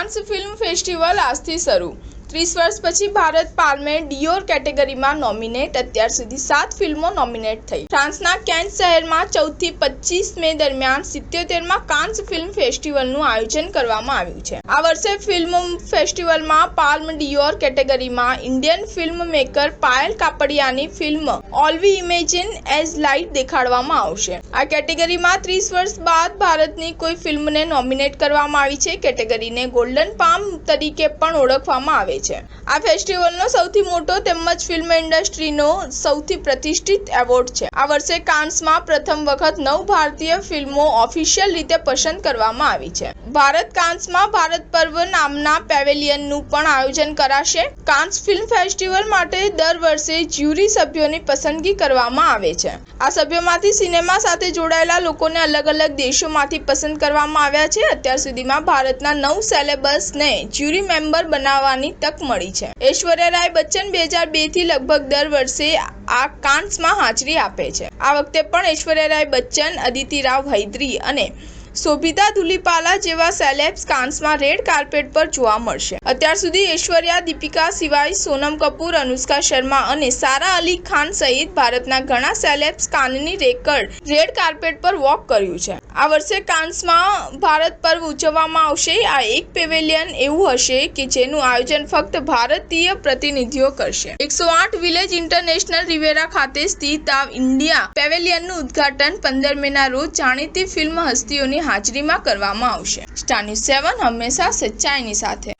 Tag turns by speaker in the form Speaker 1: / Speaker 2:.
Speaker 1: Cannes film festival આજથી શરૂ। 30 વર્ષ પછી ભારત પાલ્મે ડિયોર કેટેગરીમાં નોમિનેટ। અત્યાર સુધી 7 ફિલ્મો નોમિનેટ થઈ। ફ્રાન્સના કેન્સ શહેરમાં 14 થી 25 મે દરમિયાન 77માં કાન્સ ફિલ્મ ફેસ્ટિવલનું આયોજન કરવામાં આવ્યું છે। આ વર્ષે ફિલ્મ ફેસ્ટિવલમાં પાલ્મ ડિયોર કેટેગરીમાં ઇન્ડિયન ફિલ્મ મેકર પાયલ કાપડિયાની film all we imagine as light દેખાડવામાં આવશે। આ કેટેગરીમાં 30 વર્ષ બાદ ભારતની કોઈ ફિલ્મને નોમિનેટ કરવામાં આવી છે। કેટેગરીને ગોલ્ડન પામ તરીકે પણ ઓળખવામાં આવે છે। આ ફેસ્ટિવલનો સૌથી મોટો તેમજ ફિલ્મ ઇન્ડસ્ટ્રીનો સૌથી પ્રતિષ્ઠિત એવોર્ડ છે। આ વર્ષે કાન્સમાં પ્રથમ વખત 9 ભારતીય ફિલ્મો ઓફિશિયલ રીતે પસંદ કરવામાં આવી છે। ભારત કાન્સમાં ભારત પર્વ નામના પેવેલિયનનું પણ આયોજન કરાશે। કાન્સ ફિલ્મ ફેસ્ટિવલ માટે દર વર્ષે જ્યુરી સભ્યોની પસંદગી કરવામાં આવે છે। આ સભ્યોમાંથી સિનેમા સાથે જોડાયેલા લોકોને અલગ અલગ દેશોમાંથી પસંદ કરવામાં આવ્યા છે। અત્યાર સુધીમાં ભારતના 9 સેલેબ્સને જ્યુરી મેમ્બર બનાવવાની તક મળી છે। ઐશ્વર્યા રાય બચ્ચન 2002 થી લગભગ દર વર્ષે આ કાન્સમાં હાજરી આપે છે। આ વખતે પણ ઐશ્વર્યા રાય બચ્ચન, અદિતિ રાવ હૈદરી અને શોભિતા ધુલીપાલા જેવા સેલેબ્સ કાન્સમાં રેડ કાર્પેટ પર જોવા મળશે। અત્યાર સુધી ઐશ્વર્યા, દીપિકા સિવાય સોનમ કપૂર, અનુષ્કા શર્મા અને સારા અલી ખાન સહિત ભારતના ઘણા સેલેબ્સ કાનની રેડ કાર્પેટ પર વોક કર્યું છે। આ વર્ષે કાન્સમાં ભારત પર્વ ઉજવવામાં આવશે। આ એક પેવેલિયન એવું હશે કે જેનું આયોજન ફક્ત ભારતીય પ્રતિનિધિઓ કરશે। 108 વિલેજ ઇન્ટરનેશનલ રિવેરા ખાતે સ્થિત આ ઇન્ડિયા પેવેલિયનનું ઉદ્ઘાટન 15 મેના રોજ જાણીતી ફિલ્મ હસ્તીઓની હાજરીમાં કરવામાં આવશે। સ્ટાર ન્યૂઝ 7 હંમેશા સચ્ચાઈની સાથે।